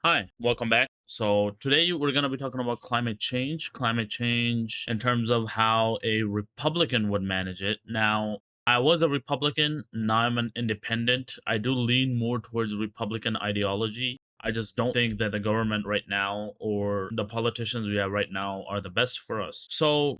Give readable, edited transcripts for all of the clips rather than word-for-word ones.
Hi, welcome back. So today we're going to be talking about climate change in terms of how a Republican would manage it. Now, I was a Republican, now I'm an independent. I do lean more towards Republican ideology. I just don't think that the government right now or the politicians we have right now are the best for us. So,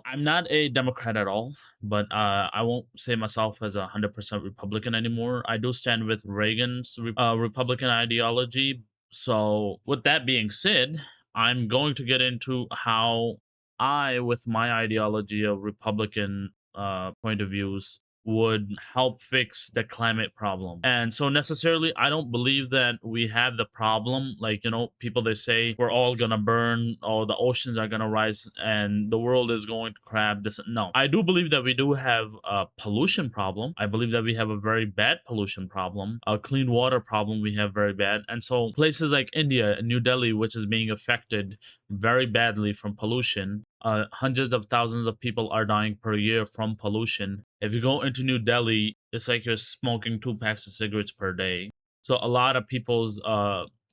I'm not a Democrat at all, but I won't say myself as 100% Republican anymore. I do stand with Reagan's Republican ideology, so, with that being said, I'm going to get into how I, with my ideology of Republican point of views, would help fix the climate problem. And so, necessarily, I don't believe that we have the problem. Like, people they say we're all gonna burn, or the oceans are gonna rise, and the world is going to crab. This, no, I do believe that we do have a pollution problem. I believe that we have a very bad pollution problem, a clean water problem we have very bad. And so places like India and New Delhi, which is being affected very badly from pollution, hundreds of thousands of people are dying per year from pollution. If you go into New Delhi, it's like you're smoking 2 packs of cigarettes per day. So a lot of people's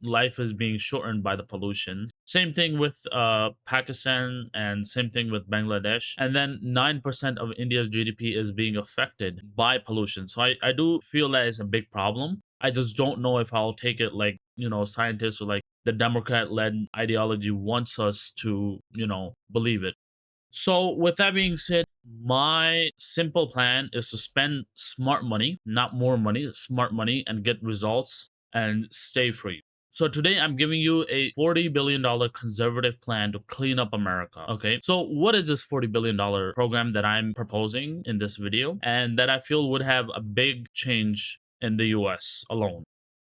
life is being shortened by the pollution. Same thing with Pakistan, and same thing with Bangladesh. And then 9% of India's GDP is being affected by pollution. So I do feel that it's a big problem. I just don't know if I'll take it like, scientists or like the Democrat led ideology wants us to, believe it. So, with that being said, my simple plan is to spend smart money, not more money, smart money, and get results and stay free. So, today I'm giving you a $40 billion conservative plan to clean up America. Okay. So, what is this $40 billion program that I'm proposing in this video and that I feel would have a big change in the US alone?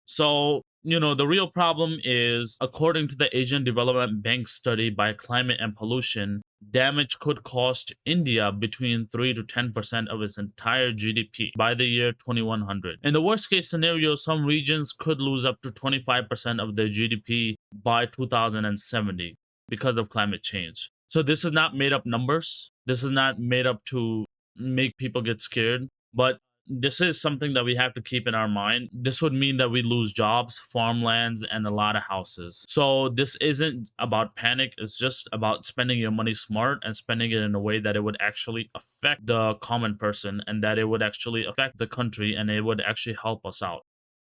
So, the real problem is, according to the Asian Development Bank study by Climate and Pollution, damage could cost India between 3 to 10% of its entire GDP by the year 2100. In the worst case scenario, some regions could lose up to 25% of their GDP by 2070 because of climate change. So, this is not made up numbers. This is not made up to make people get scared, but this is something that we have to keep in our mind. This would mean that we lose jobs, farmlands, and a lot of houses. So this isn't about panic. It's just about spending your money smart and spending it in a way that it would actually affect the common person and that it would actually affect the country and it would actually help us out.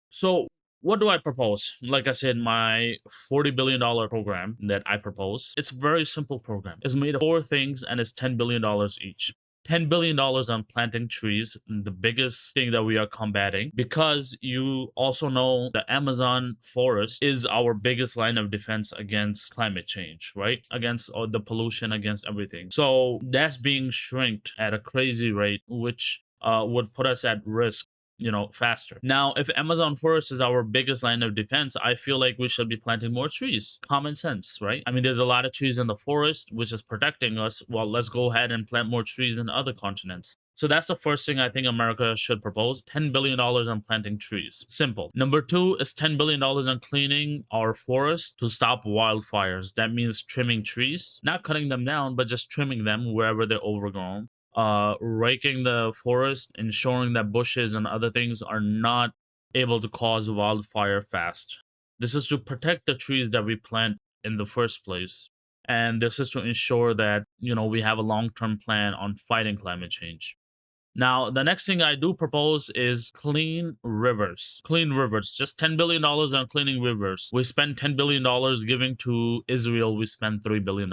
So what do I propose? Like I said, my $40 billion program that I propose, it's a very simple program. It's made of four things and it's $10 billion each. $10 billion on planting trees, the biggest thing that we are combating, because you also know the Amazon forest is our biggest line of defense against climate change, right? Against all the pollution, against everything. So that's being shrinked at a crazy rate, which would put us at risk, faster. Now, if Amazon forest is our biggest line of defense, I feel like we should be planting more trees. Common sense, right? I mean, there's a lot of trees in the forest, which is protecting us. Well, let's go ahead and plant more trees in other continents. So that's the first thing I think America should propose. $10 billion on planting trees. Simple. Number two is $10 billion on cleaning our forests to stop wildfires. That means trimming trees, not cutting them down, but just trimming them wherever they're overgrown, raking the forest, ensuring that bushes and other things are not able to cause wildfire fast. This is to protect the trees that we plant in the first place. And this is to ensure that, we have a long term plan on fighting climate change. Now, the next thing I do propose is clean rivers. Clean rivers. Just $10 billion on cleaning rivers. We spend $10 billion giving to Israel. We spend $3 billion.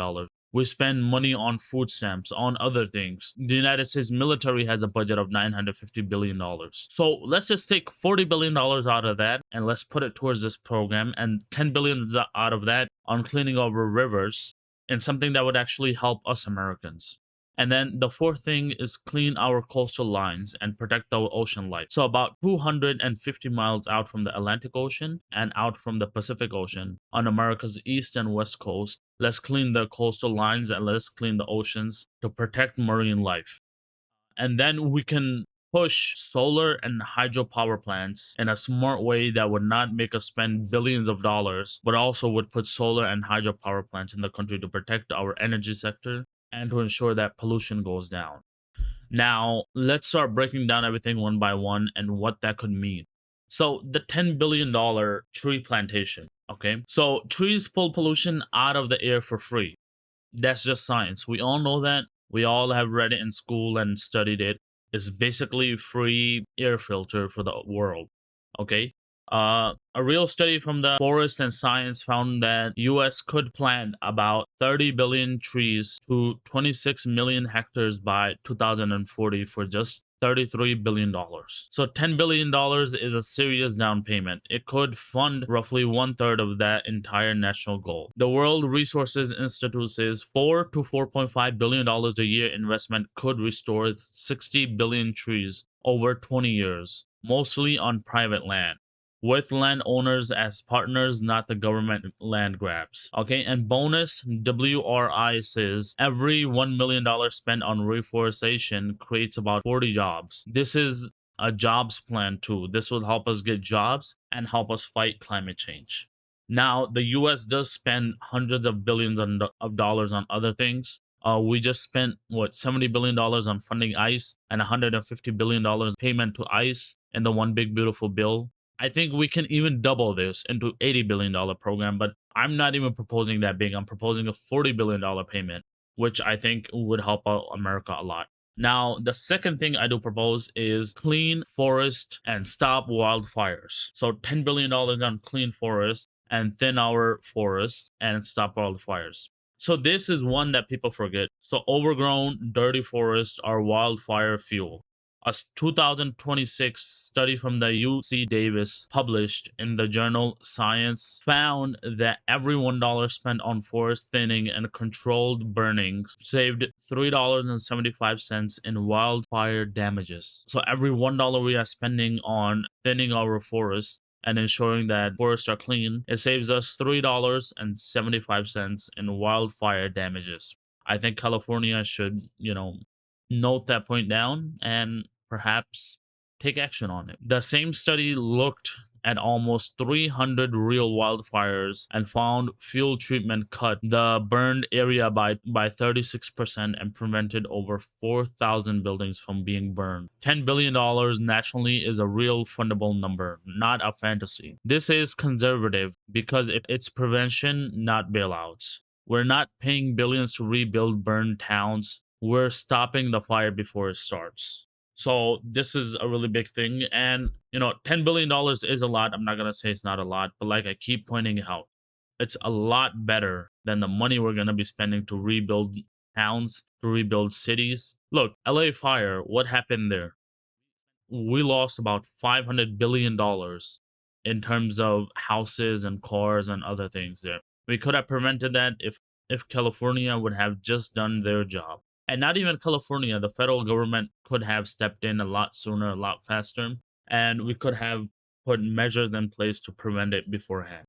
We spend money on food stamps, on other things. The United States military has a budget of $950 billion. So let's just take $40 billion out of that and let's put it towards this program, and $10 billion out of that on cleaning our rivers, and something that would actually help us Americans. And then the fourth thing is clean our coastal lines and protect our ocean life. So about 250 miles out from the Atlantic Ocean and out from the Pacific Ocean on America's east and west coast, let's clean the coastal lines and let's clean the oceans to protect marine life. And then we can push solar and hydropower plants in a smart way that would not make us spend billions of dollars, but also would put solar and hydropower plants in the country to protect our energy sector and to ensure that pollution goes down. Now, let's start breaking down everything one by one and what that could mean. So, the $10 billion tree plantation. Okay. So trees pull pollution out of the air for free. That's just science. We all know that. We all have read it in school and studied it. It's basically free air filter for the world. Okay. A real study from the Forest and Science found that US could plant about 30 billion trees to 26 million hectares by 2040 for just $33 billion. So $10 billion is a serious down payment. It could fund roughly one third of that entire national goal. The World Resources Institute says $4 to $4.5 billion a year investment could restore 60 billion trees over 20 years, mostly on private land, with landowners as partners, not the government land grabs. Okay, and bonus WRI says every $1 million spent on reforestation creates about 40 jobs. This is a jobs plan too. This will help us get jobs and help us fight climate change. Now, the US does spend hundreds of billions of dollars on other things. We just spent what $70 billion on funding ICE and $150 billion payment to ICE in the One Big Beautiful Bill. I think we can even double this into $80 billion program, but I'm not even proposing that big. I'm proposing a $40 billion payment, which I think would help out America a lot. Now, the second thing I do propose is clean forest and stop wildfires. So $10 billion on clean forest and thin our forests and stop wildfires. So this is one that people forget. So overgrown, dirty forests are wildfire fuel. A 2026 study from the UC Davis published in the journal Science found that every $1 spent on forest thinning and controlled burning saved $3.75 in wildfire damages. So every $1 we are spending on thinning our forests and ensuring that forests are clean, it saves us $3.75 in wildfire damages. I think California should, note that point down and perhaps take action on it. The same study looked at almost 300 real wildfires and found fuel treatment cut the burned area by 36% and prevented over 4,000 buildings from being burned. $10 billion nationally is a real fundable number, not a fantasy. This is conservative because it's prevention, not bailouts. We're not paying billions to rebuild burned towns. We're stopping the fire before it starts. So this is a really big thing. And, $10 billion is a lot. I'm not going to say it's not a lot, but like I keep pointing out, it's a lot better than the money we're going to be spending to rebuild towns, to rebuild cities. Look, LA fire, what happened there? We lost about $500 billion in terms of houses and cars and other things there. We could have prevented that if California would have just done their job. And not even California, the federal government could have stepped in a lot sooner, a lot faster, and we could have put measures in place to prevent it beforehand.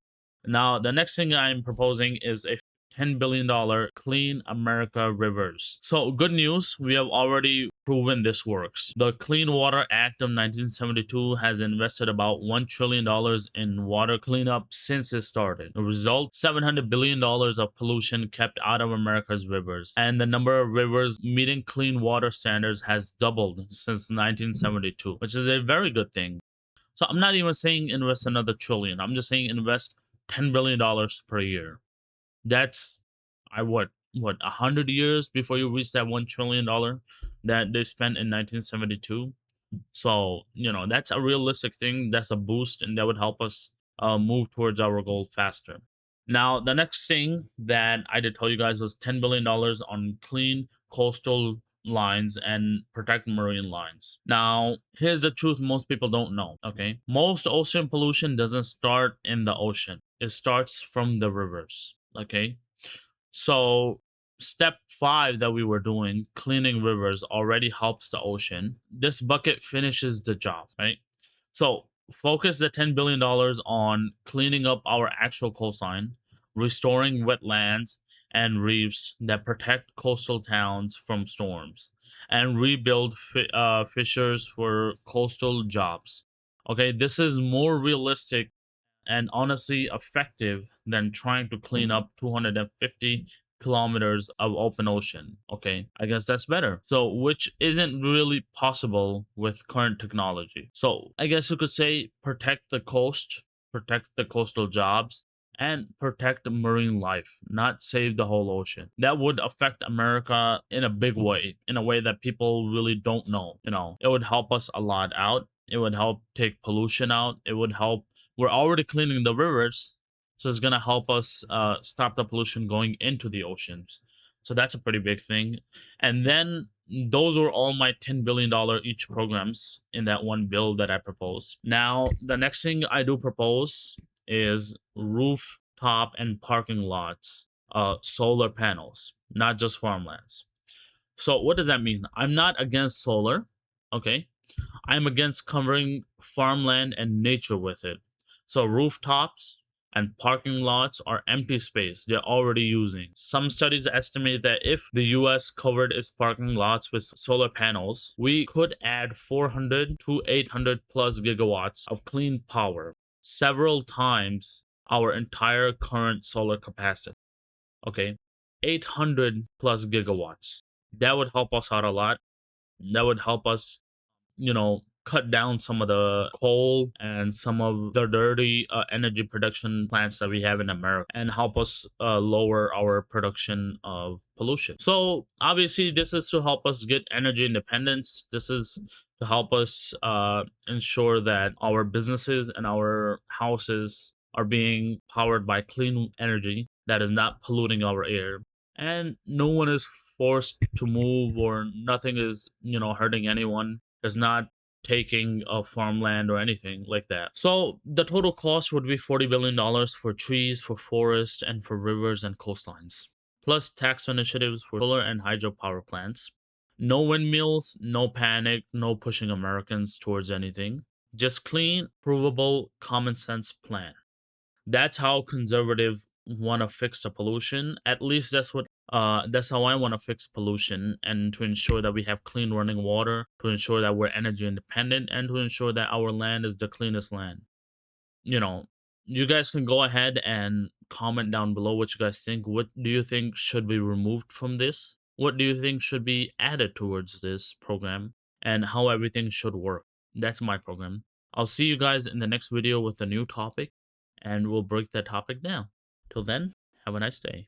Now, the next thing I'm proposing is a $10 billion Clean America Rivers. So, good news, we have already proven this works. The Clean Water Act of 1972 has invested about $1 trillion in water cleanup since it started. The result, $700 billion of pollution kept out of America's rivers. And the number of rivers meeting clean water standards has doubled since 1972, which is a very good thing. So, I'm not even saying invest another trillion. I'm just saying invest $10 billion per year. That's I what 100 years before you reach that $1 trillion that they spent in 1972. So that's a realistic thing. That's a boost, and that would help us move towards our goal faster. Now, the next thing that I did tell you guys was $10 billion on clean coastal lines and protect marine lines. Now, here's the truth most people don't know, okay? Most ocean pollution doesn't start in the ocean. It starts from the rivers, okay? So, step 5 that we were doing, cleaning rivers, already helps the ocean. This bucket finishes the job, right? So, focus the $10 billion on cleaning up our actual coastline, restoring wetlands and reefs that protect coastal towns from storms, and rebuild fissures for coastal jobs. Okay, this is more realistic and honestly effective than trying to clean up 250 kilometers of open ocean. Okay, I guess that's better. So, which isn't really possible with current technology. So, I guess you could say protect the coast, protect the coastal jobs, and protect marine life, not save the whole ocean. That would affect America in a big way, in a way that people really don't know. It would help us a lot out. It would help take pollution out. It would help. We're already cleaning the rivers, so it's gonna help us stop the pollution going into the oceans. So that's a pretty big thing. And then those were all my $10 billion each programs in that one bill that I proposed. Now, the next thing I do propose is rooftop and parking lots, solar panels, not just farmlands. So what does that mean? I'm not against solar, okay? I'm against covering farmland and nature with it. So rooftops and parking lots are empty space they're already using. Some studies estimate that if the US covered its parking lots with solar panels, we could add 400 to 800 plus gigawatts of clean power, several times our entire current solar capacity. Okay, 800 plus gigawatts. That would help us out a lot. That would help us, cut down some of the coal and some of the dirty energy production plants that we have in America and help us lower our production of pollution. So, obviously, this is to help us get energy independence. This is to help us ensure that our businesses and our houses are being powered by clean energy that is not polluting our air. And no one is forced to move, or nothing is, hurting anyone. There's not taking of farmland or anything like that. So the total cost would be $40 billion for trees, for forests, and for rivers and coastlines, plus tax initiatives for solar and hydropower plants. No windmills, no panic, no pushing Americans towards anything. Just clean, provable, common sense plan. That's how conservative want to fix the pollution. At least that's how I want to fix pollution, and to ensure that we have clean running water, to ensure that we're energy independent, and to ensure that our land is the cleanest land. You know, you guys can go ahead and comment down below what you guys think. What do you think should be removed from this? What do you think should be added towards this program, and how everything should work? That's my program. I'll see you guys in the next video with a new topic, and we'll break that topic down. Till then, have a nice day.